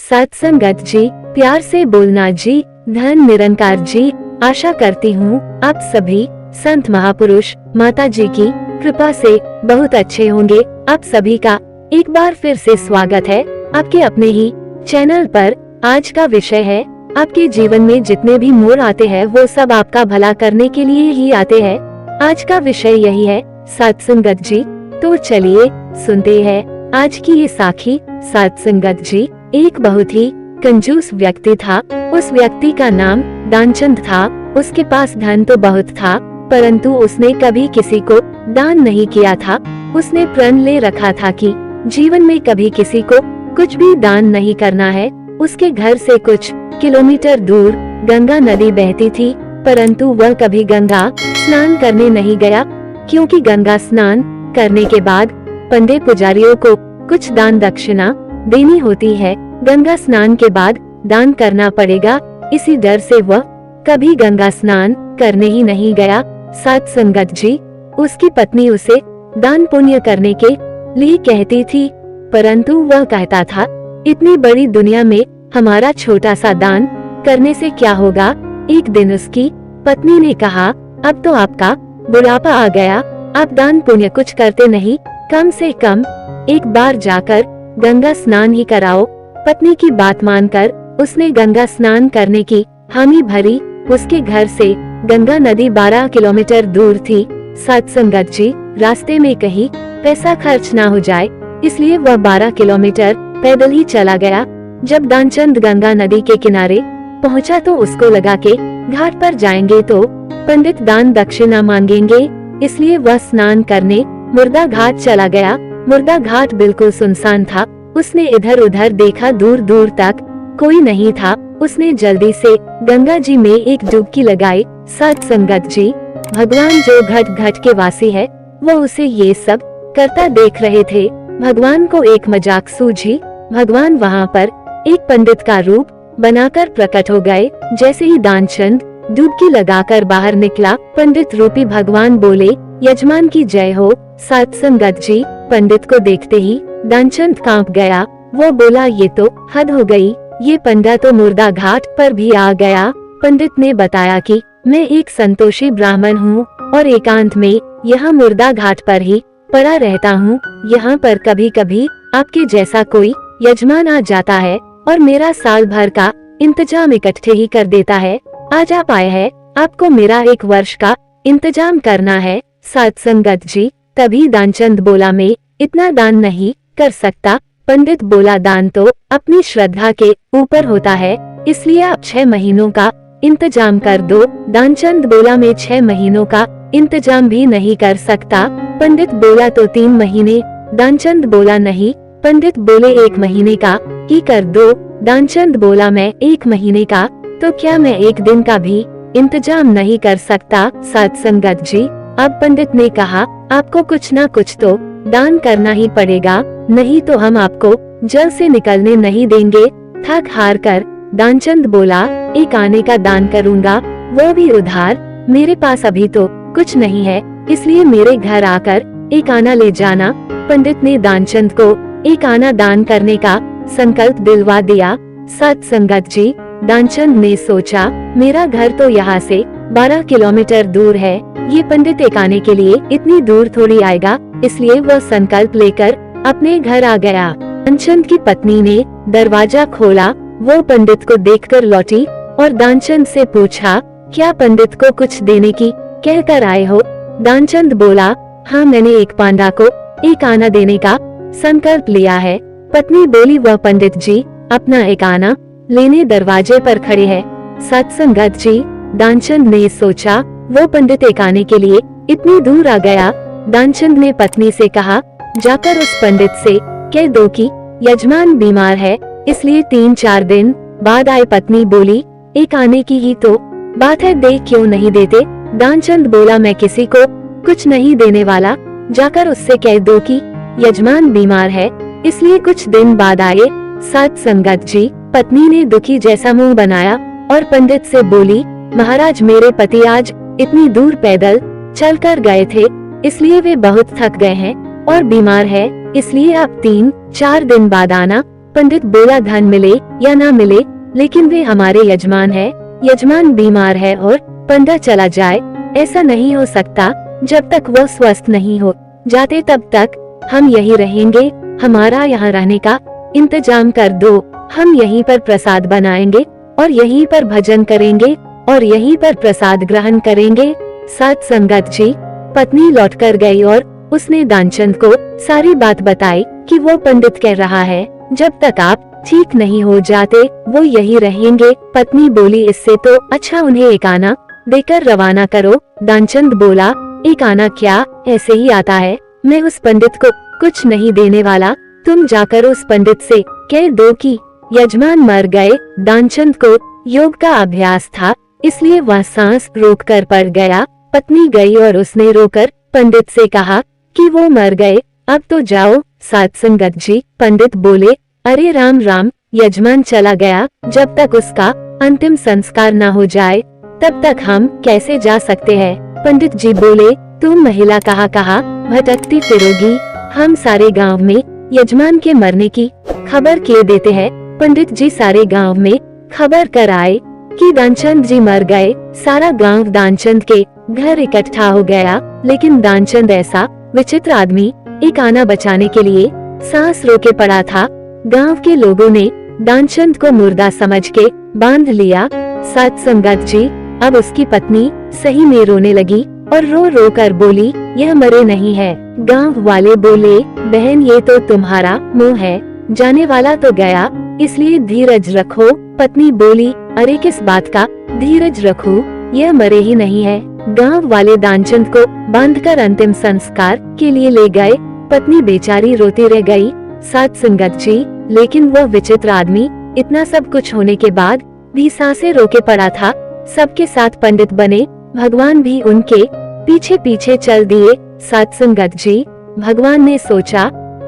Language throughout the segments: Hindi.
सत्संगत जी, प्यार से बोलना जी, धन निरंकार जी। आशा करती हूँ आप सभी संत महापुरुष माता जी की कृपा से बहुत अच्छे होंगे। आप सभी का एक बार फिर से स्वागत है आपके अपने ही चैनल पर। आज का विषय है, आपके जीवन में जितने भी मोड़ आते हैं वो सब आपका भला करने के लिए ही आते हैं। आज का विषय यही है, सत्संगत जी। तो चलिए सुनते हैं आज की ये साखी। सत्संगत जी एक बहुत ही कंजूस व्यक्ति था। उस व्यक्ति का नाम दानचंद था। उसके पास धन तो बहुत था, परंतु उसने कभी किसी को दान नहीं किया था। उसने प्रण ले रखा था कि जीवन में कभी किसी को कुछ भी दान नहीं करना है। उसके घर से कुछ किलोमीटर दूर गंगा नदी बहती थी, परंतु वह कभी गंगा स्नान करने नहीं गया, क्योंकि गंगा स्नान करने के बाद पंडित पुजारियों को कुछ दान दक्षिणा देनी होती है। गंगा स्नान के बाद दान करना पड़ेगा, इसी डर से वह कभी गंगा स्नान करने ही नहीं गया। सत्संगत जी, उसकी पत्नी उसे दान पुण्य करने के लिए कहती थी, परंतु वह कहता था, इतनी बड़ी दुनिया में हमारा छोटा सा दान करने से क्या होगा। एक दिन उसकी पत्नी ने कहा, अब तो आपका बुढ़ापा आ गया, आप दान पुण्य कुछ करते नहीं, कम से कम एक बार जाकर गंगा स्नान ही कराओ। पत्नी की बात मानकर उसने गंगा स्नान करने की हामी भरी। उसके घर से गंगा नदी 12 किलोमीटर दूर थी। सत्संगत जी, रास्ते में कहीं पैसा खर्च ना हो जाए, इसलिए वह 12 किलोमीटर पैदल ही चला गया। जब दानचंद गंगा नदी के किनारे पहुंचा तो उसको लगा के घाट पर जाएंगे तो पंडित दान दक्षिणा मांगेंगे, इसलिए वह स्नान करने मुर्दा घाट चला गया। मुर्दा घाट बिल्कुल सुनसान था। उसने इधर उधर देखा, दूर दूर तक कोई नहीं था। उसने जल्दी से गंगा जी में एक डुबकी लगाई। सत्संगत जी, भगवान जो घट घट के वासी है, वो उसे ये सब करता देख रहे थे। भगवान को एक मजाक सूझी। भगवान वहाँ पर एक पंडित का रूप बनाकर प्रकट हो गए। जैसे ही दानचंद डुबकी लगाकर बाहर निकला, पंडित रूपी भगवान बोले, यजमान की जय हो। सत्संगत जी, पंडित को देखते ही दानचंद कांप गया। वो बोला, ये तो हद हो गई, ये पंडा तो मुर्दा घाट पर भी आ गया। पंडित ने बताया कि मैं एक संतोषी ब्राह्मण हूँ और एकांत में यहाँ मुर्दा घाट पर ही पड़ा रहता हूँ। यहाँ पर कभी कभी आपके जैसा कोई यजमान आ जाता है और मेरा साल भर का इंतजाम इकट्ठे ही कर देता है। आज आप आए हैं, आपको मेरा 1 वर्ष का इंतजाम करना है। सत्संगत जी, तभी दानचंद बोला, मैं इतना दान नहीं कर सकता। पंडित बोला, दान तो अपनी श्रद्धा के ऊपर होता है, इसलिए आप 6 महीनों का इंतजाम कर दो। दानचंद बोला, मैं 6 महीनों का इंतजाम भी नहीं कर सकता। पंडित बोला, तो 3 महीने। दानचंद बोला, नहीं। पंडित बोले, 1 महीने का ही कर दो। दानचंद बोला, मैं 1 महीने का, तो क्या मैं 1 दिन का भी इंतजाम नहीं कर सकता। सत्संगत जी, अब पंडित ने कहा, आपको कुछ ना कुछ तो दान करना ही पड़ेगा, नहीं तो हम आपको जल से निकलने नहीं देंगे। थक हार कर दानचंद बोला, 1 आने का दान करूँगा, वो भी उधार। मेरे पास अभी तो कुछ नहीं है, इसलिए मेरे घर आकर 1 आना ले जाना। पंडित ने दानचंद को 1 आना दान करने का संकल्प दिलवा दिया। सत्संगत जी, दानचंद ने सोचा, मेरा घर तो यहाँ से 12 किलोमीटर दूर है, ये पंडित 1 आने के लिए इतनी दूर थोड़ी आएगा, इसलिए वह संकल्प लेकर अपने घर आ गया। दानचंद की पत्नी ने दरवाजा खोला। वो पंडित को देखकर लौटी और दानचंद से पूछा, क्या पंडित को कुछ देने की कह कर आए हो। दानचंद बोला, हाँ, मैंने एक पांडा को 1 आना देने का संकल्प लिया है। पत्नी बोली, वह पंडित जी अपना 1 आना लेने दरवाजे पर खड़े है। सत्संगत जी, दानचंद ने सोचा, वो पंडित 1 आने के लिए इतनी दूर आ गया। दानचंद ने पत्नी से कहा, जाकर उस पंडित से कह दो कि यजमान बीमार है, इसलिए 3-4 दिन बाद आए। पत्नी बोली, 1 आने की ही तो बात है, दे क्यों नहीं देते। दानचंद बोला, मैं किसी को कुछ नहीं देने वाला, जाकर उससे कह दो कि यजमान बीमार है, इसलिए कुछ दिन बाद आए। सत्संगत जी, पत्नी ने दुखी जैसा मुंह बनाया और पंडित से बोली, महाराज, मेरे पति आज इतनी दूर पैदल चलकर गए थे, इसलिए वे बहुत थक गए हैं और बीमार है, इसलिए आप 3-4 दिन बाद आना। पंडित बोला धन मिले या ना मिले, लेकिन वे हमारे यजमान है। यजमान बीमार है और पंडा चला जाए, ऐसा नहीं हो सकता। जब तक वो स्वस्थ नहीं हो जाते तब तक हम यही रहेंगे। हमारा यहाँ रहने का इंतजाम कर दो। हम यहीं पर प्रसाद बनाएंगे और यहीं पर भजन करेंगे और यहीं पर प्रसाद ग्रहण करेंगे। सात संगत जी, पत्नी लौटकर गई और उसने दानचंद को सारी बात बताई कि वो पंडित कह रहा है जब तक आप ठीक नहीं हो जाते वो यही रहेंगे। पत्नी बोली इससे तो अच्छा उन्हें एक आना देकर रवाना करो। दानचंद बोला एक आना क्या, ऐसे ही आता है। मैं उस पंडित को कुछ नहीं देने वाला। तुम जाकर उस पंडित से कह दो कि यजमान मर गए। दानचंद को योग का अभ्यास था, इसलिए वह सांस रोककर पड़ गया। पत्नी गई और उसने रोकर पंडित से कहा कि वो मर गए, अब तो जाओ। सात संगत जी, पंडित बोले अरे राम राम, यजमान चला गया, जब तक उसका अंतिम संस्कार न हो जाए तब तक हम कैसे जा सकते हैं। पंडित जी बोले तुम महिला कहाँ कहाँ भटकती फिरोगी, हम सारे गांव में यजमान के मरने की खबर किए देते हैं। पंडित जी सारे गांव में खबर कर आए कि दानचंद जी मर गए। सारा गांव दानचंद के घर इकट्ठा हो गया, लेकिन दानचंद ऐसा विचित्र आदमी एक आना बचाने के लिए सांस रोके पड़ा था। गांव के लोगों ने दानचंद को मुर्दा समझ के बांध लिया। सात संगत जी, अब उसकी पत्नी सही में रोने लगी और रो रो कर बोली यह मरे नहीं है। गांव वाले बोले बहन ये तो तुम्हारा मुंह है, जाने वाला तो गया, इसलिए धीरज रखो। पत्नी बोली अरे किस बात का धीरज रखूं, यह मरे ही नहीं है। गांव वाले दानचंद को बांधकर अंतिम संस्कार के लिए ले गए। पत्नी बेचारी रोती रह गई। सात संगत जी, लेकिन वह विचित्र आदमी इतना सब कुछ होने के बाद भी सांसें रोके पड़ा था। सबके साथ पंडित बने, भगवान भी उनके पीछे पीछे चल दिए। सात संगत जी, भगवान ने सोचा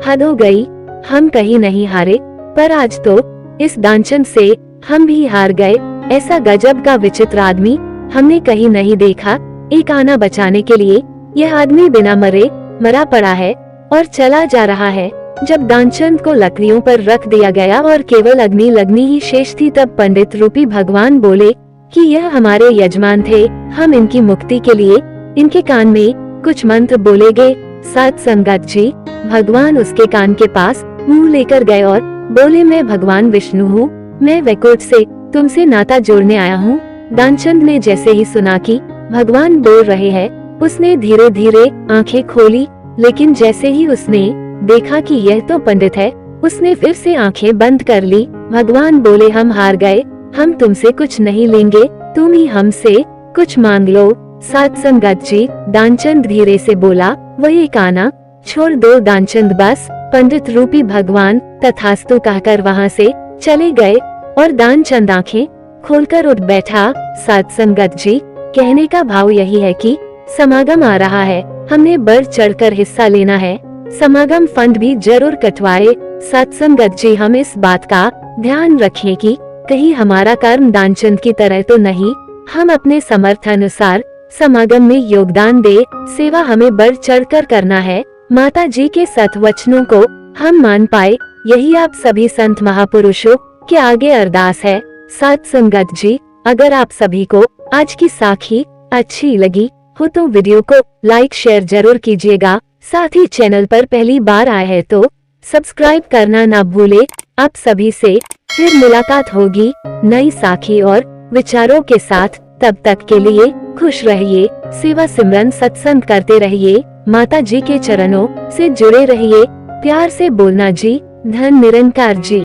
हद हो गई, हम कहीं नहीं हारे, पर आज तो इस दानचंद से हम भी हार गए। ऐसा गजब का विचित्र आदमी हमने कहीं नहीं देखा। एक आना बचाने के लिए यह आदमी बिना मरे मरा पड़ा है और चला जा रहा है। जब दानचंद को लकड़ियों पर रख दिया गया और केवल अग्नि लगनी ही शेष थी, तब पंडित रूपी भगवान बोले कि यह हमारे यजमान थे, हम इनकी मुक्ति के लिए इनके कान में कुछ मंत्र बोलेंगे। सात संगत जी, भगवान उसके कान के पास मुंह लेकर गए और बोले मैं भगवान विष्णु हूँ, मैं वैकुंठ से तुमसे नाता जोड़ने आया हूँ। दानचंद ने जैसे ही सुना कि भगवान बोल रहे हैं, उसने धीरे धीरे आंखें खोली, लेकिन जैसे ही उसने देखा कि यह तो पंडित है, उसने फिर से आंखें बंद कर ली। भगवान बोले हम हार गए, हम तुमसे कुछ नहीं लेंगे, तुम ही हमसे कुछ मांग लो। सात संगत जी, दानचंद धीरे से बोला वही एक आना छोड़ दो। दानचंद बस पंडित रूपी भगवान तथास्तु कहकर वहाँ से चले गए और दानचंद आंखें खोलकर उठ बैठा। सात संगत जी, कहने का भाव यही है कि समागम आ रहा है, हमने बढ़ चढ़कर हिस्सा लेना है, समागम फंड भी जरूर कटवाए। सात संगत जी, हम इस बात का ध्यान रखें कि कहीं हमारा कर्म दानचंद की तरह तो नहीं, हम अपने समर्थ अनुसार समागम में योगदान दे, सेवा हमें बढ़ चढ़कर करना है। माता जी के सत वचनों को हम मान पाए, यही आप सभी संत महापुरुषों के आगे अरदास है। सात संगत जी, अगर आप सभी को आज की साखी अच्छी लगी हो तो वीडियो को लाइक शेयर जरूर कीजिएगा। साथ ही चैनल पर पहली बार आए हैं तो सब्सक्राइब करना ना भूले। आप सभी से फिर मुलाकात होगी नई साखी और विचारों के साथ। तब तक के लिए खुश रहिए, सेवा सिमरन सत्संग करते रहिए, माता जी के चरणों से जुड़े रहिए। प्यार से बोलना जी, धन निरंकार जी।